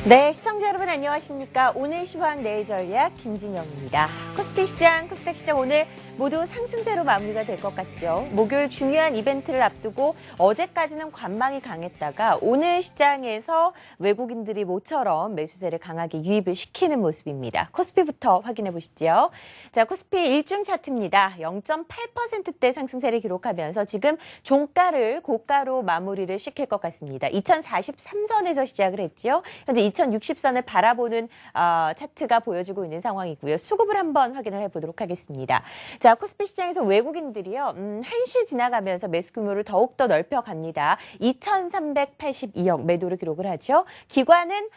네, 시청자 여러분 안녕하십니까. 오늘 시황 내일 전략 김진영입니다. 코스피 시장, 코스닥 시장 오늘 모두 상승세로 마무리가 될 것 같죠. 목요일 중요한 이벤트를 앞두고 어제까지는 관망이 강했다가 오늘 시장에서 외국인들이 모처럼 매수세를 강하게 유입을 시키는 모습입니다. 코스피부터 확인해 보시죠. 자, 코스피 일중 차트입니다. 0.8%대 상승세를 기록하면서 지금 종가를 고가로 마무리를 시킬 것 같습니다. 2043선에서 시작을 했죠. 현재 2060선을 바라보는 차트가 보여지고 있는 상황이고요. 수급을 한번 확인을 해보도록 하겠습니다. 자, 코스피 시장에서 외국인들이요. 1시 지나가면서 매수 규모를 더욱더 넓혀갑니다. 2,382억 매도를 기록을 하죠. 기관은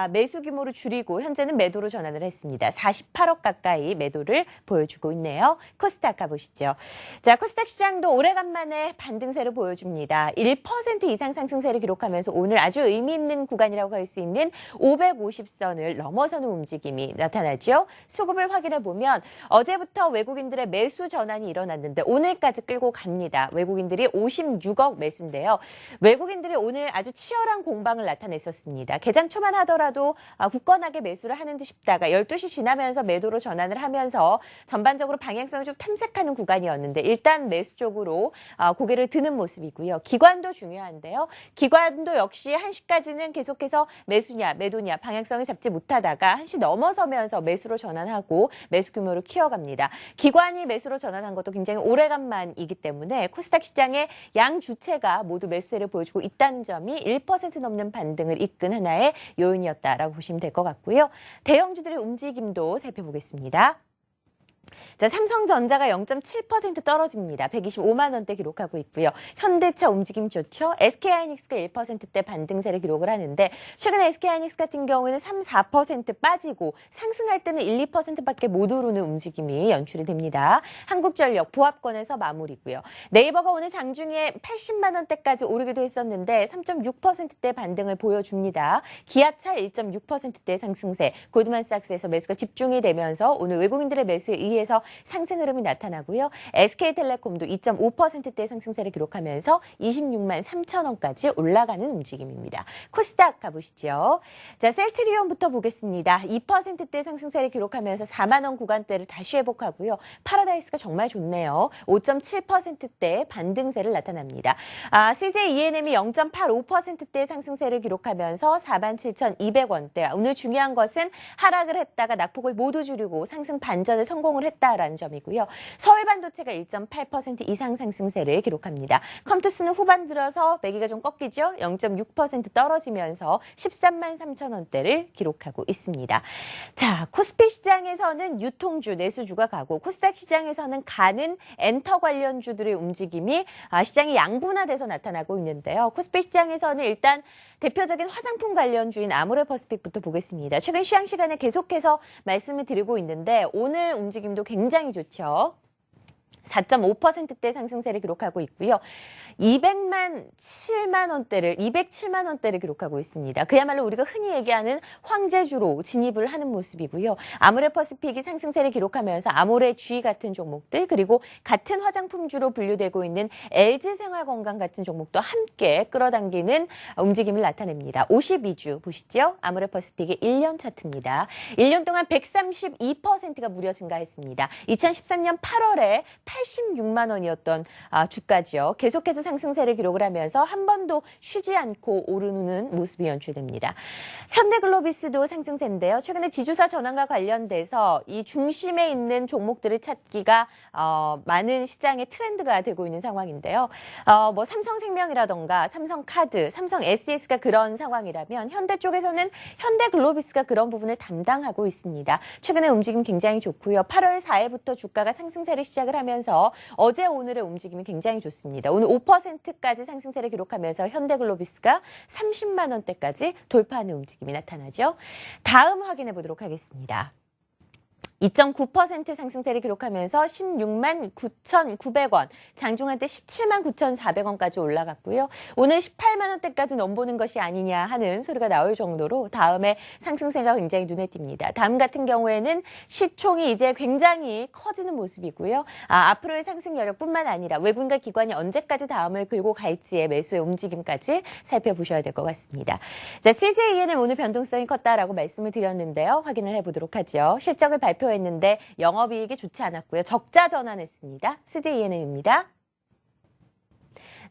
매수 규모를 줄이고 현재는 매도로 전환을 했습니다. 48억 가까이 매도를 보여주고 있네요. 코스닥 가보시죠. 자, 코스닥 시장도 오래간만에 반등세를 보여줍니다. 1% 이상 상승세를 기록하면서 오늘 아주 의미 있는 구간이라고 할 수 있는 550선을 넘어서는 움직임이 나타나죠. 수급을 확인해 보면 어제부터 외국인들의 매수 전환이 일어났는데 오늘까지 끌고 갑니다. 외국인들이 56억 매수인데요. 외국인들이 오늘 아주 치열한 공방을 나타냈었습니다. 개장 초만 하더라도 굳건하게 매수를 하는 듯 싶다가 12시 지나면서 매도로 전환을 하면서 전반적으로 방향성을 좀 탐색하는 구간이었는데 일단 매수 쪽으로 고개를 드는 모습이고요. 기관도 중요한데요. 기관도 역시 1시까지는 계속해서 매수냐 매도냐 방향성을 잡지 못하다가 1시 넘어서면서 매수로 전환하고 매수 규모를 키워갑니다. 기관이 매수로 전환한 것도 굉장히 오래간만이기 때문에 코스닥 시장의 양 주체가 모두 매수세를 보여주고 있다는 점이 1% 넘는 반등을 이끈 하나의 요인이었다라고 보시면 될 것 같고요. 대형주들의 움직임도 살펴보겠습니다. 자, 삼성전자가 0.7% 떨어집니다. 125만 원대 기록하고 있고요. 현대차 움직임 좋죠. SK하이닉스가 1%대 반등세를 기록을 하는데 최근에 SK하이닉스 같은 경우에는 3, 4% 빠지고 상승할 때는 1, 2%밖에 못 오르는 움직임이 연출이 됩니다. 한국전력 보합권에서 마무리고요. 네이버가 오늘 장중에 80만 원대까지 오르기도 했었는데 3.6%대 반등을 보여줍니다. 기아차 1.6%대 상승세, 골드만삭스에서 매수가 집중이 되면서 오늘 외국인들의 매수에 의해서 상승 흐름이 나타나고요. SK텔레콤도 2.5%대 상승세를 기록하면서 26만 3천 원까지 올라가는 움직임입니다. 코스닥 가보시죠. 자, 셀트리온부터 보겠습니다. 2%대 상승세를 기록하면서 4만 원 구간대를 다시 회복하고요. 파라다이스가 정말 좋네요. 5.7%대 반등세를 나타납니다. CJ ENM이 0.85%대 상승세를 기록하면서 47,200원대. 오늘 중요한 것은 하락을 했다가 낙폭을 모두 줄이고 상승 반전에 성공을 했다라는 점이고요. 서울반도체가 1.8% 이상 상승세를 기록합니다. 컴투스는 후반 들어서 매기가 좀 꺾이죠. 0.6% 떨어지면서 13만 3천 원대를 기록하고 있습니다. 자, 코스피 시장에서는 유통주, 내수주가 가고 코스닥 시장에서는 가는 엔터 관련주들의 움직임이 시장이 양분화돼서 나타나고 있는데요. 코스피 시장에서는 일단 대표적인 화장품 관련주인 아모레퍼시픽부터 보겠습니다. 최근 시황 시간에 계속해서 말씀을 드리고 있는데 오늘 움직임도 굉장히 좋죠. 4.5%대 상승세를 기록하고 있고요. 207만 원대를 기록하고 있습니다. 그야말로 우리가 흔히 얘기하는 황제주로 진입을 하는 모습이고요. 아모레퍼시픽이 상승세를 기록하면서 아모레G 같은 종목들 그리고 같은 화장품주로 분류되고 있는 LG생활건강 같은 종목도 함께 끌어당기는 움직임을 나타냅니다. 52주 보시죠. 아모레퍼시픽의 1년 차트입니다. 1년 동안 132%가 무려 증가했습니다. 2013년 8월에 86만 원이었던 주가죠. 계속해서 상승세를 기록을 하면서 한 번도 쉬지 않고 오르는 모습이 연출됩니다. 현대글로비스도 상승세인데요. 최근에 지주사 전환과 관련돼서 이 중심에 있는 종목들을 찾기가 많은 시장의 트렌드가 되고 있는 상황인데요. 뭐 삼성생명이라던가 삼성카드, 삼성 SES가 그런 상황이라면 현대 쪽에서는 현대글로비스가 그런 부분을 담당하고 있습니다. 최근에 움직임 굉장히 좋고요. 8월 4일부터 주가가 상승세를 시작을 하면서 어제 오늘의 움직임이 굉장히 좋습니다. 오늘 5%까지 상승세를 기록하면서 현대글로비스가 30만 원대까지 돌파하는 움직임이 나타나죠. 다음 확인해 보도록 하겠습니다. 2.9% 상승세를 기록하면서 16만 9,900원, 장중한 때 17만 9,400원까지 올라갔고요. 오늘 18만 원대까지 넘보는 것이 아니냐 하는 소리가 나올 정도로 다음에 상승세가 굉장히 눈에 띕니다. 다음 같은 경우에는 시총이 이제 굉장히 커지는 모습이고요. 앞으로의 상승 여력뿐만 아니라 외국인과 기관이 언제까지 다음을 긁고 갈지의 매수의 움직임까지 살펴보셔야 될 것 같습니다. 자, CJENM 오늘 변동성이 컸다라고 말씀을 드렸는데요. 확인을 해보도록 하죠. 실적을 발표했는데 영업이익이 좋지 않았고요. 적자 전환했습니다. CJENM입니다.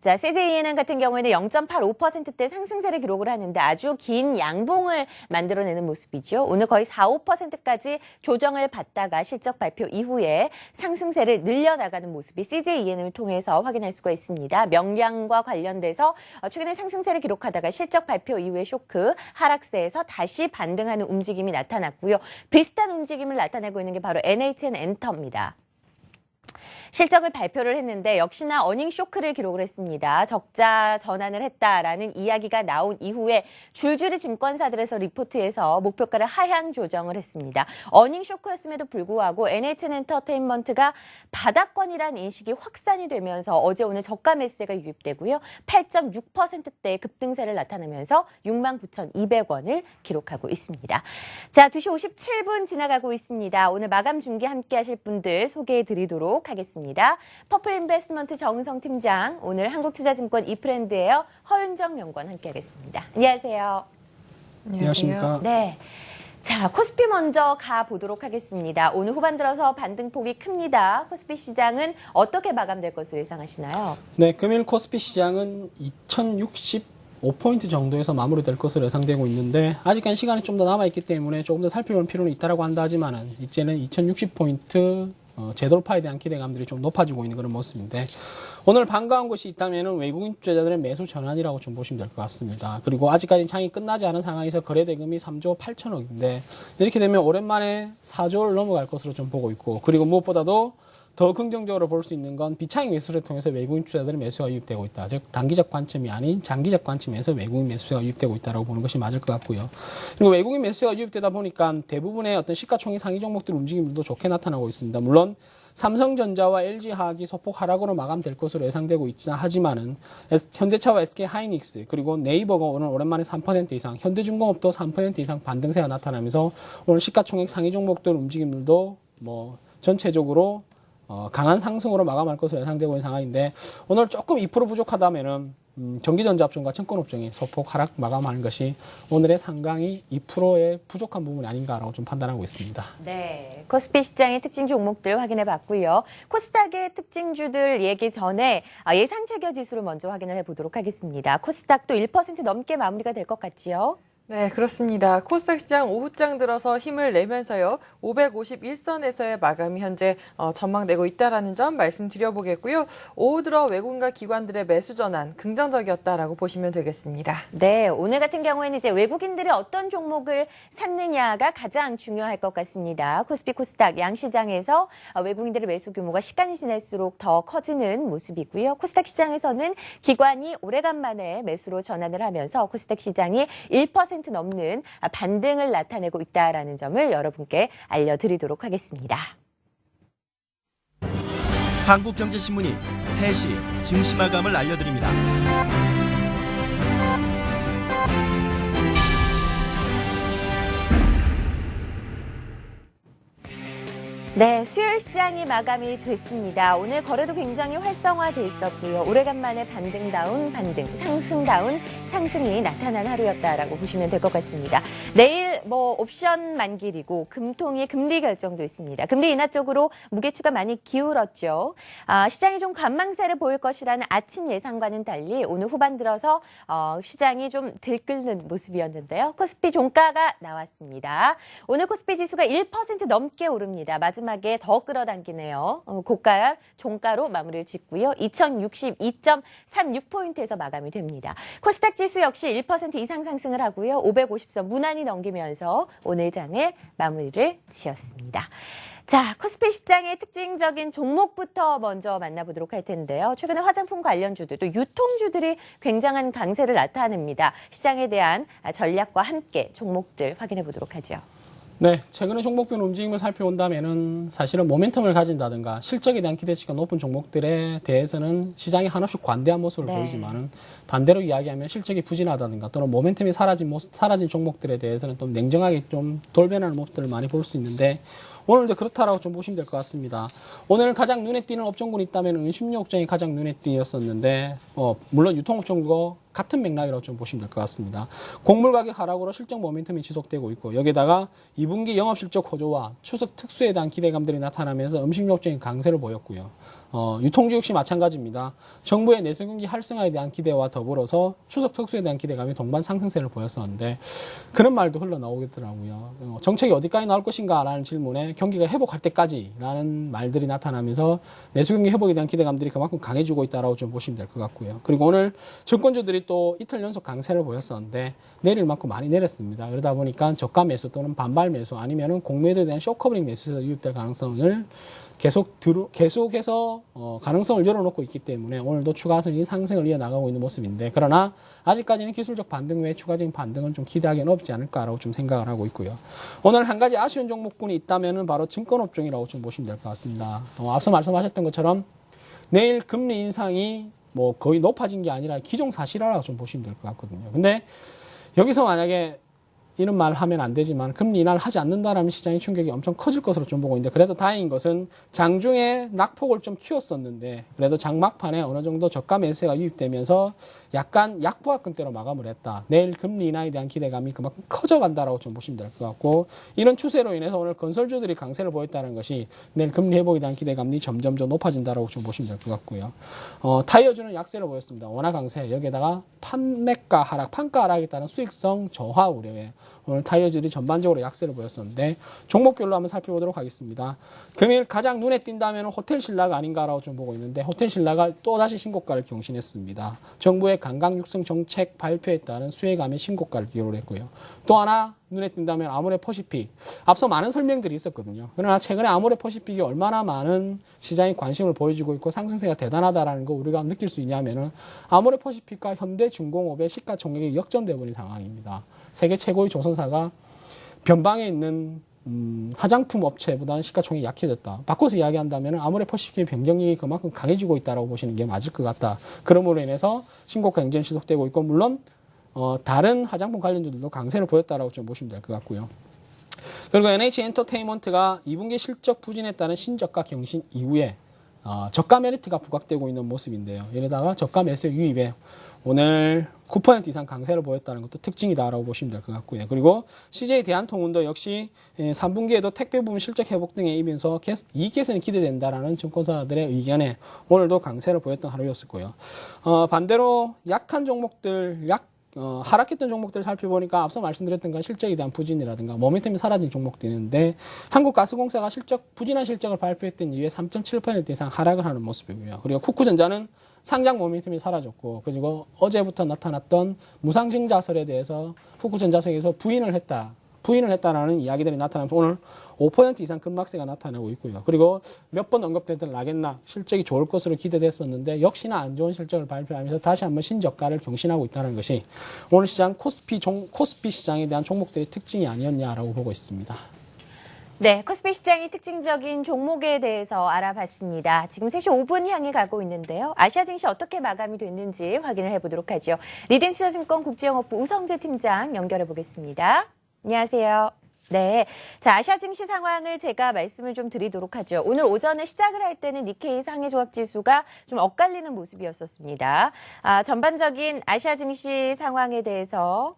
자, CJENM 같은 경우에는 0.85%대 상승세를 기록을 하는데 아주 긴 양봉을 만들어내는 모습이죠. 오늘 거의 4, 5%까지 조정을 받다가 실적 발표 이후에 상승세를 늘려나가는 모습이 CJENM을 통해서 확인할 수가 있습니다. 명량과 관련돼서 최근에 상승세를 기록하다가 실적 발표 이후에 쇼크, 하락세에서 다시 반등하는 움직임이 나타났고요. 비슷한 움직임을 나타내고 있는 게 바로 NHN 엔터입니다. 실적을 발표를 했는데 역시나 어닝 쇼크를 기록을 했습니다. 적자 전환을 했다라는 이야기가 나온 이후에 줄줄이 증권사들에서 리포트에서 목표가를 하향 조정을 했습니다. 어닝 쇼크였음에도 불구하고 NHN 엔터테인먼트가 바닥권이라는 인식이 확산이 되면서 어제 오늘 저가 매수세가 유입되고요. 8.6%대의 급등세를 나타내면서 69,200원을 기록하고 있습니다. 자, 2시 57분 지나가고 있습니다. 오늘 마감 중계 함께 하실 분들 소개해 드리도록 하겠습니다. 퍼플 인베스트먼트 정은성 팀장, 오늘 한국투자증권 이프렌드예요. 허윤정 연구원 함께하겠습니다. 안녕하세요. 안녕하십니까. 네. 자, 코스피 먼저 가보도록 하겠습니다. 오늘 후반 들어서 반등폭이 큽니다. 코스피 시장은 어떻게 마감될 것으로 예상하시나요? 네, 금일 코스피 시장은 2065포인트 정도에서 마무리될 것으로 예상되고 있는데 아직까지 시간이 좀 더 남아있기 때문에 조금 더 살펴볼 필요는 있다고 한다 하지만은 이제는 2060포인트 재돌파에 대한 기대감들이 좀 높아지고 있는 그런 모습인데 오늘 반가운 것이 있다면 외국인 투자자들의 매수 전환이라고 좀 보시면 될 것 같습니다. 그리고 아직까지 장이 끝나지 않은 상황에서 거래 대금이 3조 8천억인데 이렇게 되면 오랜만에 4조를 넘어갈 것으로 좀 보고 있고 그리고 무엇보다도 더 긍정적으로 볼 수 있는 건 비차익 매수를 통해서 외국인 투자들의 매수가 유입되고 있다. 즉 단기적 관점이 아닌 장기적 관점에서 외국인 매수가 유입되고 있다고 보는 것이 맞을 것 같고요. 그리고 외국인 매수가 유입되다 보니까 대부분의 어떤 시가총액 상위 종목들 움직임들도 좋게 나타나고 있습니다. 물론 삼성전자와 LG화학이 소폭 하락으로 마감될 것으로 예상되고 있지는 하지만은 현대차와 SK하이닉스 그리고 네이버가 오늘 오랜만에 3% 이상, 현대중공업도 3% 이상 반등세가 나타나면서 오늘 시가총액 상위 종목들 움직임들도 전체적으로 강한 상승으로 마감할 것으로 예상되고 있는 상황인데 오늘 조금 2% 부족하다면은 전기전자업종과 증권업종이 소폭 하락 마감하는 것이 오늘의 상강이 2%의 부족한 부분이 아닌가라고 좀 판단하고 있습니다. 네, 코스피 시장의 특징 종목들 확인해 봤고요. 코스닥의 특징주들 얘기 전에 예상 체결 지수를 먼저 확인을 해보도록 하겠습니다. 코스닥도 1% 넘게 마무리가 될 것 같지요? 네, 그렇습니다. 코스닥 시장 오후장 들어서 힘을 내면서요. 551선에서의 마감이 현재 전망되고 있다는 점 말씀드려보겠고요. 오후 들어 외국인과 기관들의 매수 전환 긍정적이었다라고 보시면 되겠습니다. 네, 오늘 같은 경우에는 이제 외국인들이 어떤 종목을 샀느냐가 가장 중요할 것 같습니다. 코스피 코스닥 양시장에서 외국인들의 매수 규모가 시간이 지날수록 더 커지는 모습이고요. 코스닥 시장에서는 기관이 오래간만에 매수로 전환을 하면서 코스닥 시장이 1% 넘는 반등을 나타내고 있다는 점을 여러분께 알려드리도록 하겠습니다. 한국경제신문이 3시 증시 마감을 알려드립니다. 네, 수요일 시장이 마감이 됐습니다. 오늘 거래도 굉장히 활성화돼 있었고요. 오래간만에 반등다운 반등, 상승다운 상승이 나타난 하루였다라고 보시면 될 것 같습니다. 내일 옵션 만기이고 금통위 금리 결정도 있습니다. 금리 인하 쪽으로 무게추가 많이 기울었죠. 시장이 좀 관망세를 보일 것이라는 아침 예상과는 달리 오늘 후반 들어서 시장이 좀 들끓는 모습이었는데요. 코스피 종가가 나왔습니다. 오늘 코스피 지수가 1% 넘게 오릅니다. 마지막에 더 끌어당기네요. 고가 종가로 마무리를 짓고요. 2062.36포인트에서 마감이 됩니다. 코스닥 지수 역시 1% 이상 상승을 하고요. 550선 무난히 넘기면서 오늘 장을 마무리를 지었습니다. 자, 코스피 시장의 특징적인 종목부터 먼저 만나보도록 할 텐데요. 최근에 화장품 관련주들, 또 유통주들이 굉장한 강세를 나타냅니다. 시장에 대한 전략과 함께 종목들 확인해 보도록 하죠. 네, 최근에 종목별 움직임을 살펴본다면은 사실은 모멘텀을 가진다든가 실적에 대한 기대치가 높은 종목들에 대해서는 시장이 한없이 관대한 모습을 네. 보이지만은 반대로 이야기하면 실적이 부진하다든가 또는 모멘텀이 사라진 종목들에 대해서는 좀 냉정하게 좀 돌변하는 모습들을 많이 볼 수 있는데 오늘도 그렇다라고 좀 보시면 될 것 같습니다. 오늘 가장 눈에 띄는 업종군이 있다면 은신료 업종이 가장 눈에 띄었었는데 물론 유통업종과 같은 맥락이라고 좀 보시면 될 것 같습니다. 곡물 가격 하락으로 실적 모멘텀이 지속되고 있고 여기에다가 2분기 영업실적 호조와 추석 특수에 대한 기대감들이 나타나면서 음식료 업종이 강세를 보였고요. 유통주 역시 마찬가지입니다. 정부의 내수경기 활성화에 대한 기대와 더불어서 추석 특수에 대한 기대감이 동반 상승세를 보였었는데 그런 말도 흘러나오겠더라고요. 정책이 어디까지 나올 것인가 라는 질문에 경기가 회복할 때까지라는 말들이 나타나면서 내수경기 회복에 대한 기대감들이 그만큼 강해지고 있다고 좀 보시면 될 것 같고요. 그리고 오늘 증권주들이 또 이틀 연속 강세를 보였었는데 내릴 만큼 많이 내렸습니다. 그러다 보니까 저가 매수 또는 반발 매수 아니면은 공매도에 대한 쇼커버링 매수에서 유입될 가능성을 계속해서 가능성을 열어놓고 있기 때문에 오늘도 추가 상승을 이어나가고 있는 모습인데 그러나 아직까지는 기술적 반등 외에 추가적인 반등은 좀 기대하기는 없지 않을까라고 좀 생각을 하고 있고요. 오늘 한 가지 아쉬운 종목군이 있다면은 바로 증권업종이라고 좀 보시면 될 것 같습니다. 앞서 말씀하셨던 것처럼 내일 금리 인상이 뭐 거의 높아진 게 아니라 기정사실화라고 좀 보시면 될 것 같거든요. 근데 여기서 만약에 이런 말 하면 안 되지만 금리 인하를 하지 않는다라면 시장의 충격이 엄청 커질 것으로 좀 보고 있는데 그래도 다행인 것은 장중에 낙폭을 좀 키웠었는데 그래도 장 막판에 어느 정도 저가 매수가 유입되면서 약간 약보합권대로 마감을 했다. 내일 금리 인하에 대한 기대감이 그만큼 커져간다라고 좀 보시면 될 것 같고 이런 추세로 인해서 오늘 건설주들이 강세를 보였다는 것이 내일 금리 회복에 대한 기대감이 점점 높아진다라고 좀 보시면 될 것 같고요. 타이어주는 약세를 보였습니다. 원화 강세 여기에다가 판매가 하락, 판가 하락에 따른 수익성 저하 우려에 오늘 타이어주들이 전반적으로 약세를 보였었는데 종목별로 한번 살펴보도록 하겠습니다. 금일 가장 눈에 띈다면 호텔신라가 아닌가라고 좀 보고 있는데 호텔신라가 또다시 신고가를 경신했습니다. 정부의 관광 육성 정책 발표에 따른 수혜감의 신고가를 기록을 했고요. 또 하나 눈에 띈다면 아모레퍼시픽. 앞서 많은 설명들이 있었거든요. 그러나 최근에 아모레퍼시픽이 얼마나 많은 시장의 관심을 보여주고 있고 상승세가 대단하다라는 거 우리가 느낄 수 있냐면은 아모레퍼시픽과 현대중공업의 시가총액이 역전돼 버린 상황입니다. 세계 최고의 조선사가 변방에 있는 화장품 업체보다는 시가총액이 약해졌다. 바꿔서 이야기한다면 아모레퍼시픽의 변경력이 그만큼 강해지고 있다고 보시는 게 맞을 것 같다. 그러므로 인해서 신고가 경쟁이 지속되고 있고 물론 다른 화장품 관련주들도 강세를 보였다라고 좀 보시면 될 것 같고요. 그리고 NH엔터테인먼트가 2분기 실적 부진에 따른 신저가 경신 이후에 저가 메리트가 부각되고 있는 모습인데요. 이러다가 저가 매수 유입에 오늘 9% 이상 강세를 보였다는 것도 특징이다라고 보시면 될 것 같고요. 그리고 CJ 대한통운도 역시 3분기에도 택배 부분 실적 회복 등에 이면서 이익 개선이 기대된다라는 증권사들의 의견에 오늘도 강세를 보였던 하루였었고요. 반대로 약한 종목들, 하락했던 종목들을 살펴보니까 앞서 말씀드렸던 건 실적에 대한 부진이라든가 모멘텀이 사라진 종목들이 있는데 한국가스공사가 부진한 실적을 발표했던 이후에 3.7% 이상 하락을 하는 모습이고요. 그리고 쿠쿠전자는 상장 모멘텀이 사라졌고 그리고 어제부터 나타났던 무상증자설에 대해서 쿠쿠전자석에서 부인을 했다라는 이야기들이 나타나면서 오늘 5% 이상 급락세가 나타나고 있고요. 그리고 몇 번 언급됐던 라겐나 실적이 좋을 것으로 기대됐었는데 역시나 안 좋은 실적을 발표하면서 다시 한번 신저가를 경신하고 있다는 것이 오늘 시장 코스피 시장에 대한 종목들의 특징이 아니었냐라고 보고 있습니다. 네, 코스피 시장의 특징적인 종목에 대해서 알아봤습니다. 지금 3시 5분 향해 가고 있는데요. 아시아 증시 어떻게 마감이 됐는지 확인을 해보도록 하죠. 리딩투자증권 국제영업부 우성재 팀장 연결해 보겠습니다. 안녕하세요. 네. 자, 아시아 증시 상황을 제가 말씀을 좀 드리도록 하죠. 오늘 오전에 시작을 할 때는 니케이 상해종합지수가 좀 엇갈리는 모습이었었습니다. 전반적인 아시아 증시 상황에 대해서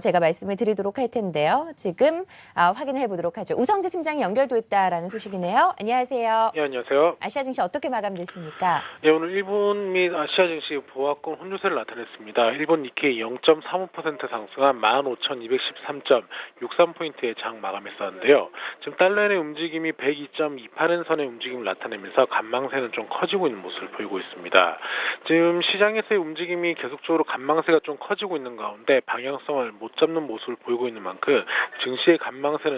제가 말씀을 드리도록 할 텐데요. 지금 확인을 해보도록 하죠. 우성재 팀장이 연결됐다라는 소식이네요. 안녕하세요. 네, 안녕하세요. 아시아 증시 어떻게 마감됐습니까? 네, 오늘 일본 및 아시아 증시 보합권 혼조세를 나타냈습니다. 일본 니케이 0.35% 상승한 15,213.63포인트의 장 마감했었는데요. 지금 달러의 움직임이 102.28엔선의 움직임을 나타내면서 간망세는 좀 커지고 있는 모습을 보이고 있습니다. 지금 시장에서의 움직임이 계속적으로 간망세가 좀 커지고 있는 가운데 방향성을 못 잡는 모습을 보이고 있는 만큼 증시의 간망세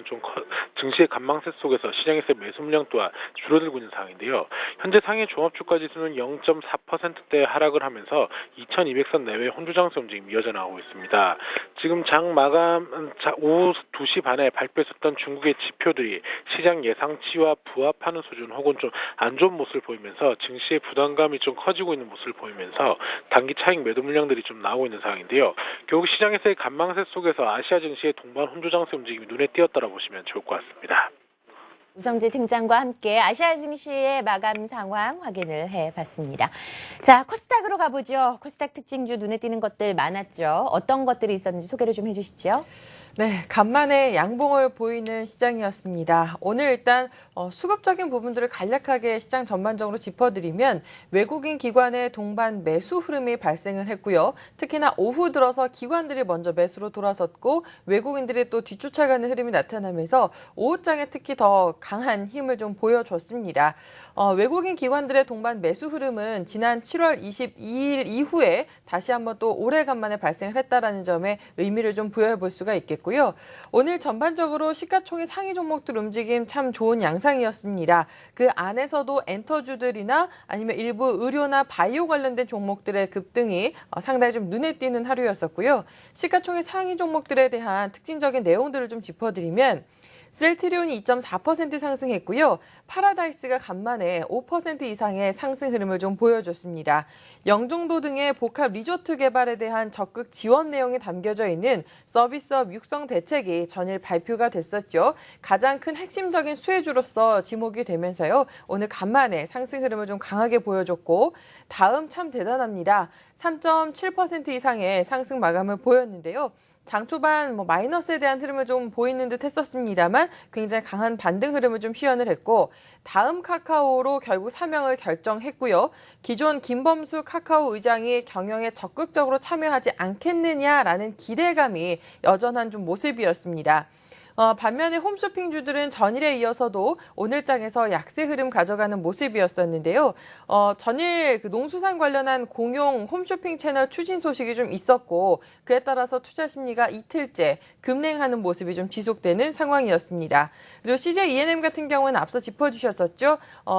속에서 시장에서의 매수 물량 또한 줄어들고 있는 상황인데요. 현재 상해 종합주가 지수는 0.4%대 하락을 하면서 2200선 내외 혼조장세 움직임이 이어져 나오고 있습니다. 지금 장 마감 오후 2시 반에 발표했었던 중국의 지표들이 시장 예상치와 부합하는 수준 혹은 좀 안 좋은 모습을 보이면서 증시의 부담감이 좀 커지고 있는 모습을 보이면서 단기 차익 매도 물량들이 좀 나오고 있는 상황인데요. 결국 시장에서의 간망세 속에서 아시아 증시의 동반 혼조 장세 움직임이 눈에 띄었다고 보시면 좋을 것 같습니다. 우성재 팀장과 함께 아시아 증시의 마감 상황 확인을 해봤습니다. 자, 코스닥으로 가보죠. 코스닥 특징주 눈에 띄는 것들 많았죠. 어떤 것들이 있었는지 소개를 좀 해주시죠. 네, 간만에 양봉을 보이는 시장이었습니다. 오늘 일단 수급적인 부분들을 간략하게 시장 전반적으로 짚어드리면 외국인 기관의 동반 매수 흐름이 발생을 했고요. 특히나 오후 들어서 기관들이 먼저 매수로 돌아섰고 외국인들이 또 뒤쫓아가는 흐름이 나타나면서 오후장에 특히 더 강한 힘을 좀 보여줬습니다. 외국인 기관들의 동반 매수 흐름은 지난 7월 22일 이후에 다시 한번 또 오래간만에 발생을 했다라는 점에 의미를 좀 부여해 볼 수가 있겠고요. 오늘 전반적으로 시가총액 상위 종목들 움직임 참 좋은 양상이었습니다. 그 안에서도 엔터주들이나 아니면 일부 의료나 바이오 관련된 종목들의 급등이 상당히 좀 눈에 띄는 하루였었고요. 시가총액 상위 종목들에 대한 특징적인 내용들을 좀 짚어드리면 셀트리온이 2.4% 상승했고요. 파라다이스가 간만에 5% 이상의 상승 흐름을 좀 보여줬습니다. 영종도 등의 복합 리조트 개발에 대한 적극 지원 내용이 담겨져 있는 서비스업 육성 대책이 전일 발표가 됐었죠. 가장 큰 핵심적인 수혜주로서 지목이 되면서요. 오늘 간만에 상승 흐름을 좀 강하게 보여줬고 다음 참 대단합니다. 3.7% 이상의 상승 마감을 보였는데요. 장 초반 마이너스에 대한 흐름을 좀 보이는 듯 했었습니다만 굉장히 강한 반등 흐름을 좀 시연을 했고 다음 카카오로 결국 사명을 결정했고요. 기존 김범수 카카오 의장이 경영에 적극적으로 참여하지 않겠느냐라는 기대감이 여전한 좀 모습이었습니다. 반면에 홈쇼핑주들은 전일에 이어서도 오늘장에서 약세 흐름 가져가는 모습이었었는데요. 전일 그 농수산 관련한 공용 홈쇼핑 채널 추진 소식이 좀 있었고 그에 따라서 투자 심리가 이틀째 급냉하는 모습이 좀 지속되는 상황이었습니다. 그리고 CJ E&M 같은 경우는 앞서 짚어주셨었죠.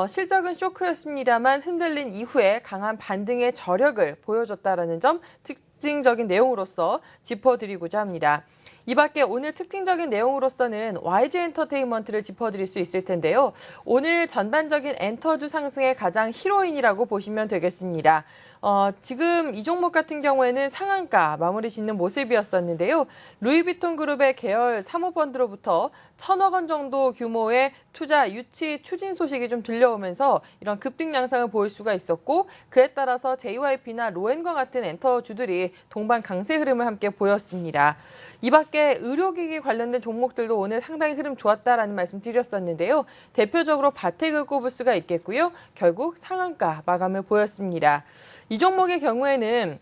실적은 쇼크였습니다만 흔들린 이후에 강한 반등의 저력을 보여줬다라는 점 특징적인 내용으로서 짚어드리고자 합니다. 이 밖에 오늘 특징적인 내용으로서는 YG엔터테인먼트를 짚어드릴 수 있을 텐데요. 오늘 전반적인 엔터주 상승의 가장 히로인이라고 보시면 되겠습니다. 지금 이 종목 같은 경우에는 상한가 마무리 짓는 모습이었었는데요. 루이비통 그룹의 계열 사모펀드로부터 1,000억 원 정도 규모의 투자 유치 추진 소식이 좀 들려오면서 이런 급등 양상을 보일 수가 있었고 그에 따라서 JYP나 로엔과 같은 엔터주들이 동반 강세 흐름을 함께 보였습니다. 이 밖에 의료기기 관련된 종목들도 오늘 상당히 흐름 좋았다라는 말씀 드렸었는데요. 대표적으로 바텍을 꼽을 수가 있겠고요. 결국 상한가 마감을 보였습니다. 이 종목의 경우에는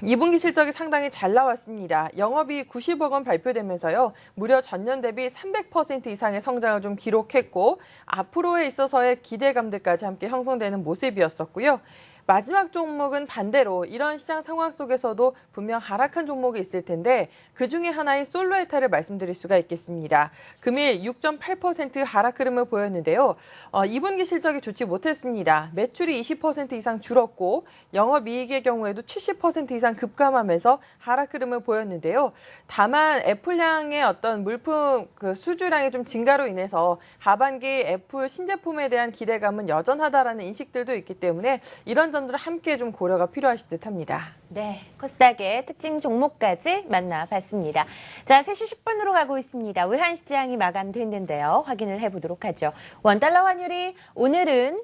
2분기 실적이 상당히 잘 나왔습니다. 영업이익 90억 원 발표되면서요. 무려 전년 대비 300% 이상의 성장을 좀 기록했고 앞으로에 있어서의 기대감들까지 함께 형성되는 모습이었었고요. 마지막 종목은 반대로 이런 시장 상황 속에서도 분명 하락한 종목이 있을 텐데 그중에 하나인 솔로에타를 말씀드릴 수가 있겠습니다. 금일 6.8% 하락 흐름을 보였는데요. 2분기 실적이 좋지 못했습니다. 매출이 20% 이상 줄었고 영업이익의 경우에도 70% 이상 급감하면서 하락 흐름을 보였는데요. 다만 애플량의 어떤 물품 수주량이 좀 증가로 인해서 하반기 애플 신제품에 대한 기대감은 여전하다라는 인식들도 있기 때문에 이런 점들을 함께 좀 고려가 필요하실 듯합니다. 네, 코스닥의 특징 종목까지 만나봤습니다. 자, 3시 10분으로 가고 있습니다. 외환시장이 마감됐는데요. 확인을 해보도록 하죠. 원달러 환율이 오늘은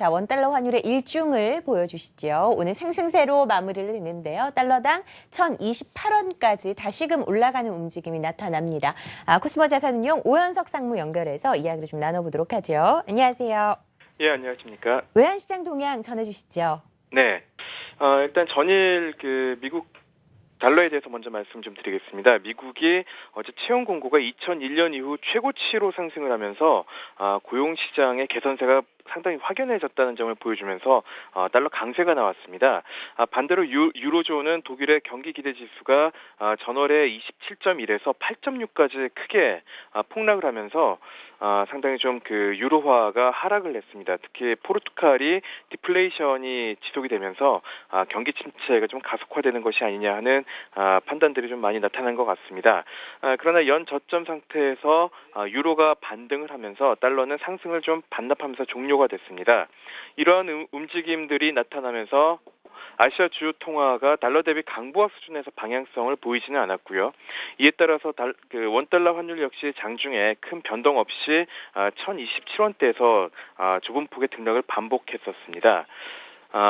원달러 환율의 일중을 보여주시죠. 오늘 상승세로 마무리를 했는데요. 달러당 1,028원까지 다시금 올라가는 움직임이 나타납니다. 코스모 자산운용 오현석 상무 연결해서 이야기를 좀 나눠보도록 하죠. 안녕하세요. 예, 안녕하십니까. 외환시장 동향 전해주시죠. 네. 일단 전일 미국 달러에 대해서 먼저 말씀 좀 드리겠습니다. 미국이 어제 채용 공고가 2001년 이후 최고치로 상승을 하면서 고용 시장의 개선세가 상당히 확연해졌다는 점을 보여주면서 달러 강세가 나왔습니다. 반대로 유로존은 독일의 경기 기대 지수가 전월에 27.1에서 8.6까지 크게 폭락을 하면서 상당히 좀 그 유로화가 하락을 했습니다. 특히 포르투갈이 디플레이션이 지속이 되면서 경기 침체가 좀 가속화되는 것이 아니냐 하는 판단들이 좀 많이 나타난 것 같습니다. 그러나 연 저점 상태에서 유로가 반등을 하면서 달러는 상승을 좀 반납하면서 종료가 됐습니다. 이러한 움직임들이 나타나면서 아시아 주요 통화가 달러 대비 강보합 수준에서 방향성을 보이지는 않았고요. 이에 따라서 원달러 환율 역시 장중에 큰 변동 없이 1027원대에서 좁은 폭의 등락을 반복했었습니다.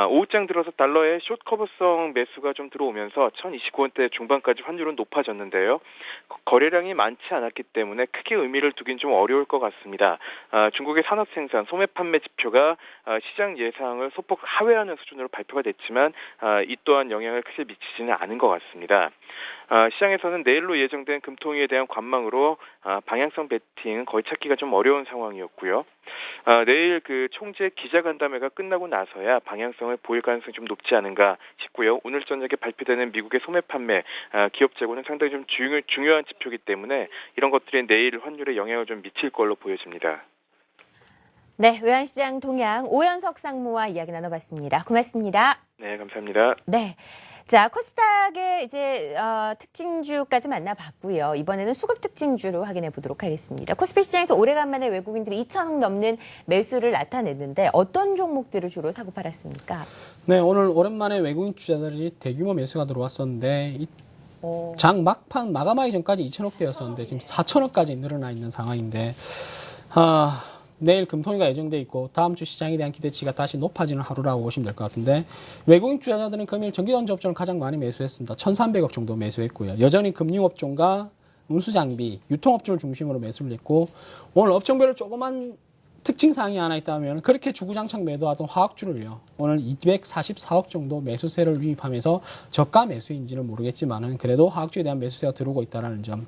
오후장 들어서 달러의 숏 커버성 매수가 좀 들어오면서 1029원대 중반까지 환율은 높아졌는데요. 거래량이 많지 않았기 때문에 크게 의미를 두긴 좀 어려울 것 같습니다. 중국의 산업 생산, 소매 판매 지표가 시장 예상을 소폭 하회하는 수준으로 발표가 됐지만 이 또한 영향을 크게 미치지는 않은 것 같습니다. 시장에서는 내일로 예정된 금통위에 대한 관망으로 방향성 베팅은 거의 찾기가 좀 어려운 상황이었고요. 내일 그 총재 기자간담회가 끝나고 나서야 방향성을 보일 가능성이 좀 높지 않은가 싶고요. 오늘 저녁에 발표되는 미국의 소매 판매, 기업 재고는 상당히 좀 중요한 지표이기 때문에 이런 것들이 내일 환율에 영향을 좀 미칠 걸로 보여집니다. 네, 외환시장 동향 오현석 상무와 이야기 나눠봤습니다. 고맙습니다. 네, 감사합니다. 네. 자, 코스닥의 이제 특징주까지 만나봤고요. 이번에는 수급 특징주로 확인해 보도록 하겠습니다. 코스피 시장에서 오래간만에 외국인들이 2천억 넘는 매수를 나타냈는데 어떤 종목들을 주로 사고 팔았습니까? 네, 오늘 오랜만에 외국인 투자자들이 대규모 매수가 들어왔었는데 장 막판 마감하기 전까지 2천억대였었는데 지금 4천억까지 늘어나 있는 상황인데 내일 금통위가 예정돼 있고 다음 주 시장에 대한 기대치가 다시 높아지는 하루라고 보시면 될 것 같은데 외국인 투자자들은 금일 전기전자 업종을 가장 많이 매수했습니다. 1,300억 정도 매수했고요. 여전히 금융업종과 운수장비, 유통업종을 중심으로 매수를 했고 오늘 업종별로 조그만 특징사항이 하나 있다면 그렇게 주구장창 매도하던 화학주를요. 오늘 244억 정도 매수세를 유입하면서 저가 매수인지는 모르겠지만은 그래도 화학주에 대한 매수세가 들어오고 있다는 점.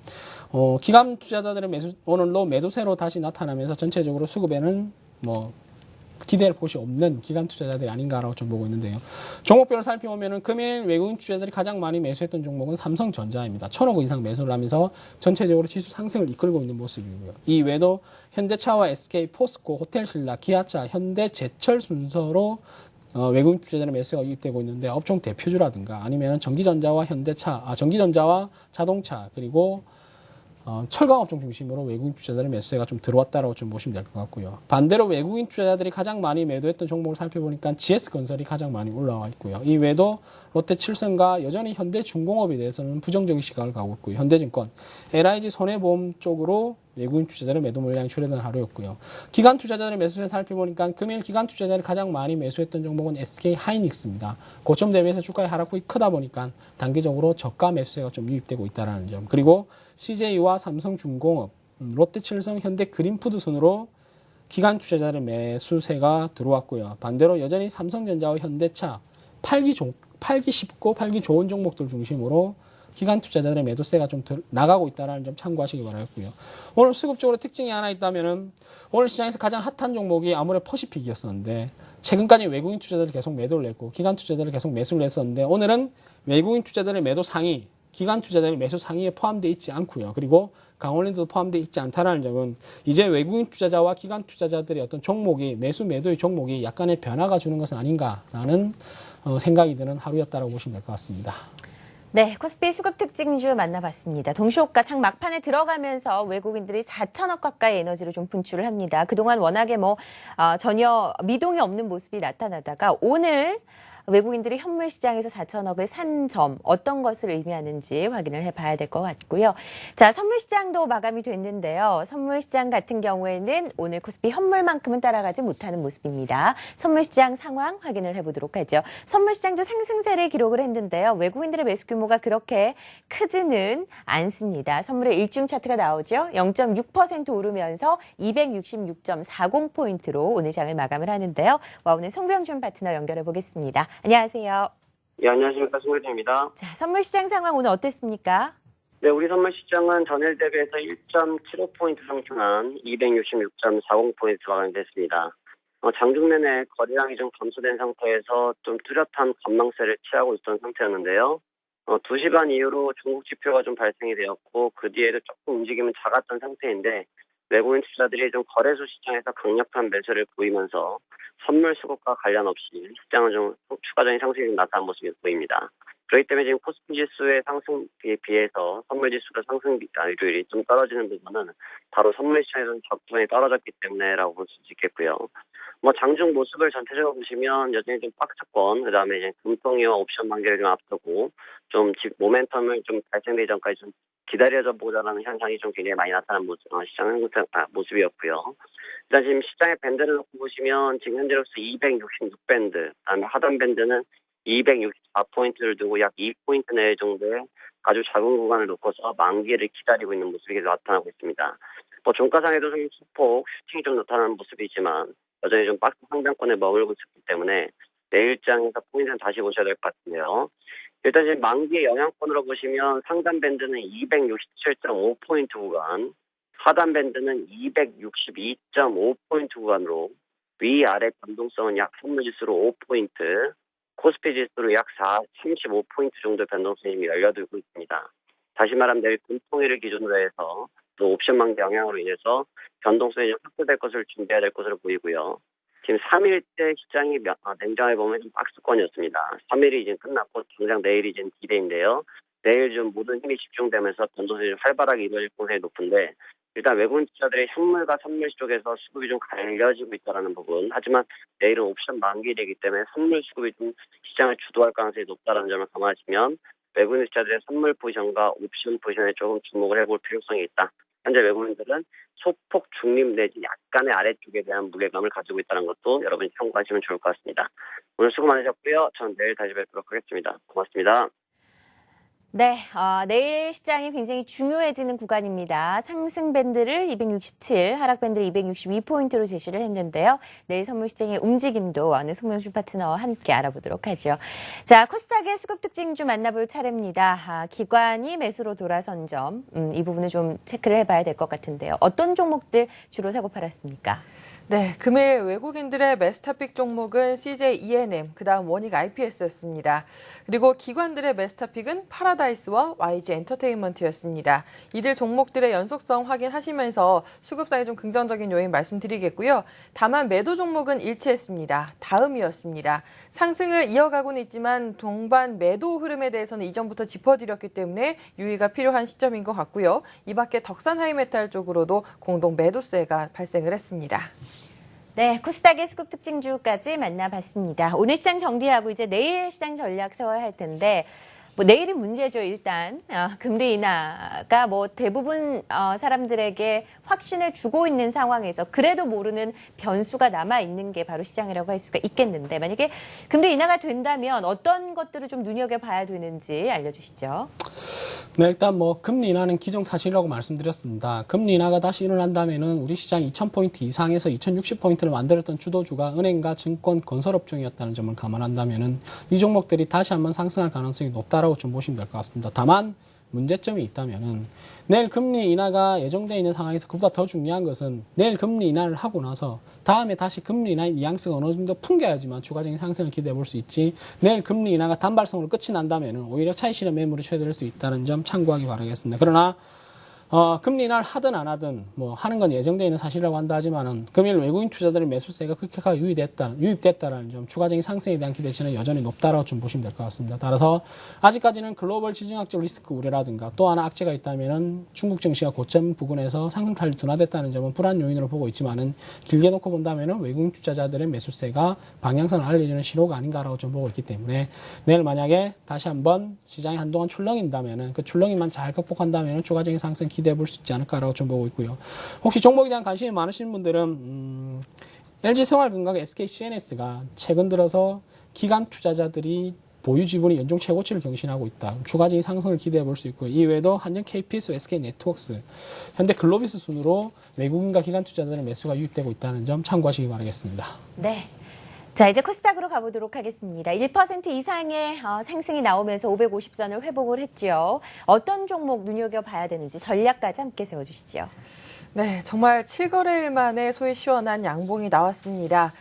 기관 투자자들의 오늘도 매도세로 다시 나타나면서 전체적으로 수급에는 기대할 곳이 없는 기관 투자자들이 아닌가라고 좀 보고 있는데요. 종목별로 살펴보면은 금일 외국인 투자자들이 가장 많이 매수했던 종목은 삼성전자입니다. 1,000억 이상 매수를 하면서 전체적으로 지수 상승을 이끌고 있는 모습이고요. 이 외에도 현대차와 SK, 포스코, 호텔신라, 기아차, 현대제철 순서로 외국인 투자자들의 매수가 유입되고 있는데 업종 대표주라든가 아니면 전기전자와 전기전자와 자동차 그리고 철강업종 중심으로 외국인 투자자들의 매수세가 좀 들어왔다라고 좀 보시면 될 것 같고요. 반대로 외국인 투자자들이 가장 많이 매도했던 종목을 살펴보니까 GS건설이 가장 많이 올라와 있고요. 이 외에도 롯데칠성과 여전히 현대중공업에 대해서는 부정적인 시각을 가고 있고요. 현대증권, LIG 손해보험 쪽으로 외국인 투자자들의 매도 물량이 줄어든 하루였고요. 기관 투자자들의 매수세 살펴보니까 금일 기관 투자자들이 가장 많이 매수했던 종목은 SK 하이닉스입니다. 고점 대비해서 주가의 하락폭이 크다 보니까 단기적으로 저가 매수세가 좀 유입되고 있다는 점. 그리고 CJ와 삼성중공업, 롯데칠성, 현대그린푸드 순으로 기관 투자자들의 매수세가 들어왔고요. 반대로 여전히 삼성전자와 현대차 팔기 쉽고 팔기 좋은 종목들 중심으로 기관 투자자들의 매도세가 좀 나가고 있다는 점 참고하시기 바라겠고요. 오늘 수급적으로 특징이 하나 있다면은 오늘 시장에서 가장 핫한 종목이 아무래도 퍼시픽이었었는데 최근까지 외국인 투자자들이 계속 매도를 했고 기관 투자자들이 계속 매수를 했었는데 오늘은 외국인 투자자들의 매도 상위, 기관 투자자들의 매수 상위에 포함되어 있지 않고요. 그리고 강원랜드도 포함되어 있지 않다는 점은 이제 외국인 투자자와 기관 투자자들의 어떤 종목이 매도의 종목이 약간의 변화가 주는 것은 아닌가라는 생각이 드는 하루였다고 보시면 될 것 같습니다. 네, 코스피 수급 특징주 만나봤습니다. 동시호가 장 막판에 들어가면서 외국인들이 4천억 가까이 에너지를 좀 분출을 합니다. 그동안 워낙에 전혀 미동이 없는 모습이 나타나다가 오늘 외국인들이 현물 시장에서 4천억을 산 점 어떤 것을 의미하는지 확인을 해봐야 될 것 같고요. 자, 선물 시장도 마감이 됐는데요. 선물 시장 같은 경우에는 오늘 코스피 현물만큼은 따라가지 못하는 모습입니다. 선물 시장 상황 확인을 해보도록 하죠. 선물 시장도 상승세를 기록을 했는데요. 외국인들의 매수 규모가 그렇게 크지는 않습니다. 선물의 일중 차트가 나오죠. 0.6% 오르면서 266.40포인트로 오늘 장을 마감을 하는데요. 오늘 송병준 파트너 연결해 보겠습니다. 안녕하세요. 예, 안녕하십니까. 송일주입니다. 자, 선물 시장 상황 오늘 어땠습니까? 네, 우리 선물 시장은 전일 대비해서 1.75포인트 상승한 266.40포인트 마감됐습니다. 장중 내내 거래량이 좀 감소된 상태에서 좀 뚜렷한 관망세를 취하고 있던 상태였는데요. 2시간 이후로 중국 지표가 좀 발생이 되었고 그 뒤에도 조금 움직임은 작았던 상태인데 외국인 투자들이 좀 거래소 시장에서 강력한 매수를 보이면서 선물 수급과 관련 없이 시장은 좀 추가적인 상승이 나타난 모습이 보입니다. 그렇기 때문에 지금 코스피 지수의 상승에 비해서 선물 지수의 상승률이 좀 떨어지는 부분은 바로 선물 시장에서는 적분이 떨어졌기 때문에라고 볼 수 있겠고요. 장중 모습을 전체적으로 보시면 여전히 좀 박스권, 그 다음에 이제 금통위와 옵션 만기를 좀 앞두고 좀 모멘텀을 좀 발생되기 전까지 좀 기다려져 보자라는 현상이 좀 굉장히 많이 나타난 시장 모습이었고요. 일단 지금 시장의 밴드를 놓고 보시면 지금 현재로서 266밴드, 그다음에 하단 밴드는 264포인트를 두고 약 2포인트 내외 정도의 아주 작은 구간을 놓고서 만기를 기다리고 있는 모습이 계속 나타나고 있습니다. 종가상에도 좀 소폭 슈팅이 좀 나타나는 모습이지만 여전히 좀 박스 상단권에 머물고 있기 때문에 내일장에서 포인트는 다시 보셔야 될 것 같은데요. 일단 지금 만기의 영향권으로 보시면 상단 밴드는 267.5포인트 구간, 하단 밴드는 262.5포인트 구간으로 위아래 변동성은 약 선물지수로 5포인트, 코스피 지수로 약 35포인트 정도 변동성이 열려들고 있습니다. 다시 말하면 내일 금통일을 기준으로 해서 또 옵션 만기 영향으로 인해서 변동성이 확대될 것을 준비해야 될 것으로 보이고요. 지금 3일째 시장이 냉정하게 보면 좀 박스권이었습니다. 3일이 이제 끝났고 당장 내일이 이제 D-Day인데요. 내일 좀 모든 힘이 집중되면서 변동성이 활발하게 이루어질 가능성이 높은데 일단 외국인 투자들의 현물과 선물 쪽에서 수급이 좀 갈려지고 있다는 부분. 하지만 내일은 옵션 만기이기 때문에 선물 수급이 좀 시장을 주도할 가능성이 높다는 점을 감안하시면 외국인 투자들의 선물 포지션과 옵션 포지션에 조금 주목을 해볼 필요성이 있다. 현재 외국인들은 소폭 중립 내지 약간의 아래쪽에 대한 무게감을 가지고 있다는 것도 여러분이 참고하시면 좋을 것 같습니다. 오늘 수고 많으셨고요. 저는 내일 다시 뵙도록 하겠습니다. 고맙습니다. 네, 내일 시장이 굉장히 중요해지는 구간입니다. 상승 밴드를 267, 하락 밴드를 262포인트로 제시를 했는데요. 내일 선물 시장의 움직임도 어느 송명준 파트너와 함께 알아보도록 하죠. 자, 코스닥의 수급 특징 좀 만나볼 차례입니다. 기관이 매수로 돌아선 점, 이 부분을 좀 체크를 해봐야 될 것 같은데요. 어떤 종목들 주로 사고 팔았습니까? 네, 금일 외국인들의 매스타픽 종목은 CJ E&M, 그다음 원익 IPS였습니다. 그리고 기관들의 매스타픽은 파라다이스와 YG 엔터테인먼트였습니다. 이들 종목들의 연속성 확인하시면서 수급상에 좀 긍정적인 요인 말씀드리겠고요. 다만 매도 종목은 일치했습니다. 다음이었습니다. 상승을 이어가고는 있지만 동반 매도 흐름에 대해서는 이전부터 짚어드렸기 때문에 유의가 필요한 시점인 것 같고요. 이 밖에 덕산 하이메탈 쪽으로도 공동 매도세가 발생을 했습니다. 네, 코스닥의 수급 특징주까지 만나봤습니다. 오늘 시장 정리하고 이제 내일 시장 전략 세워야 할 텐데 내일이 문제죠. 일단 금리 인하가 대부분 사람들에게 확신을 주고 있는 상황에서 그래도 모르는 변수가 남아 있는 게 바로 시장이라고 할 수가 있겠는데 만약에 금리 인하가 된다면 어떤 것들을 좀 눈여겨봐야 되는지 알려주시죠. 네, 일단 금리 인하는 기정사실이라고 말씀드렸습니다. 금리 인하가 다시 일어난다면은 우리 시장 2,000포인트 이상에서 2,060포인트를 만들었던 주도주가 은행과 증권, 건설업종이었다는 점을 감안한다면은 이 종목들이 다시 한번 상승할 가능성이 높다라고 좀 보시면 될 것 같습니다. 다만 문제점이 있다면은 내일 금리 인하가 예정되어 있는 상황에서 그보다 더 중요한 것은 내일 금리 인하를 하고 나서 다음에 다시 금리 인하의 뉘앙스가 어느 정도 풍겨야지만 추가적인 상승을 기대해 볼 수 있지 내일 금리 인하가 단발성으로 끝이 난다면은 오히려 차익 실현 매물이 최대될 수 있다는 점 참고하기 바라겠습니다. 그러나 금리 인하를 하든 안 하든 하는 건 예정되어 있는 사실이라고 한다 하지만은 금일 외국인 투자들의 매수세가 급격하게 유입됐다는 점 추가적인 상승에 대한 기대치는 여전히 높다라고 좀 보시면 될 것 같습니다. 따라서 아직까지는 글로벌 지정학적 리스크 우려라든가 또 하나 악재가 있다면은 중국 증시가 고점 부근에서 상승 탄력이 둔화됐다는 점은 불안 요인으로 보고 있지만은 길게 놓고 본다면은 외국인 투자자들의 매수세가 방향성을 알려주는 신호가 아닌가라고 좀 보고 있기 때문에 내일 만약에 다시 한번 시장이 한동안 출렁인다면은 그 출렁이만 잘 극복한다면은 추가적인 상승 기대해 볼 수 있지 않을까라고 좀 보고 있고요. 혹시 종목에 대한 관심이 많으신 분들은 LG생활건강 SK CNS가 최근 들어서 기관 투자자들이 보유 지분이 연중 최고치를 경신하고 있다. 추가적인 상승을 기대해 볼 수 있고요. 이외에도 한전 KPS, SK 네트워크스, 현대 글로비스 순으로 외국인과 기관 투자자들의 매수가 유입되고 있다는 점 참고하시기 바라겠습니다. 네. 자, 이제 코스닥으로 가보도록 하겠습니다. 1% 이상의 상승이 나오면서 550선을 회복을 했죠. 어떤 종목 눈여겨봐야 되는지 전략까지 함께 세워주시죠. 네, 정말 7거래일 만에 소위 시원한 양봉이 나왔습니다.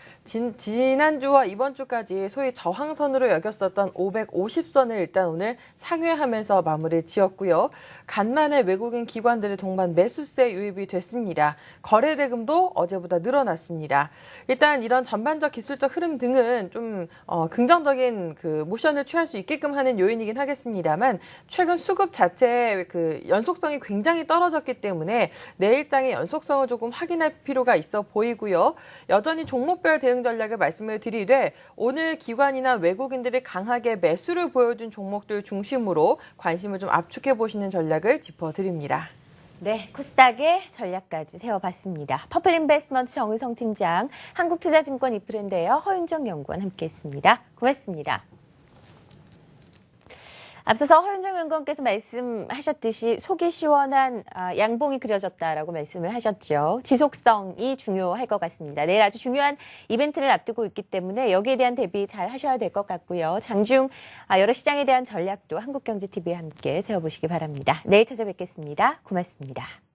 지난주와 이번 주까지 소위 저항선으로 여겼었던 550선을 일단 오늘 상회하면서 마무리 지었고요. 간만에 외국인 기관들의 동반 매수세 유입이 됐습니다. 거래 대금도 어제보다 늘어났습니다. 일단 이런 전반적 기술적 흐름 등은 좀 긍정적인 그 모션을 취할 수 있게끔 하는 요인이긴 하겠습니다만 최근 수급 자체의 그 연속성이 굉장히 떨어졌기 때문에 내일장의 연속성을 조금 확인할 필요가 있어 보이고요. 여전히 종목별 대응 전략을 말씀을 드리되 오늘 기관이나 외국인들이 강하게 매수를 보여준 종목들 중심으로 관심을 좀 압축해 보시는 전략을 짚어드립니다. 네, 코스닥의 전략까지 세워봤습니다. 퍼플인베스트먼트 정의성 팀장, 한국투자증권 이프랜드의 허윤정 연구원 함께했습니다. 고맙습니다. 앞서서 허윤정 연구원께서 말씀하셨듯이 속이 시원한 양봉이 그려졌다라고 말씀을 하셨죠. 지속성이 중요할 것 같습니다. 내일 아주 중요한 이벤트를 앞두고 있기 때문에 여기에 대한 대비 잘 하셔야 될 것 같고요. 장중 여러 시장에 대한 전략도 한국경제TV와 함께 세워보시기 바랍니다. 내일 찾아뵙겠습니다. 고맙습니다.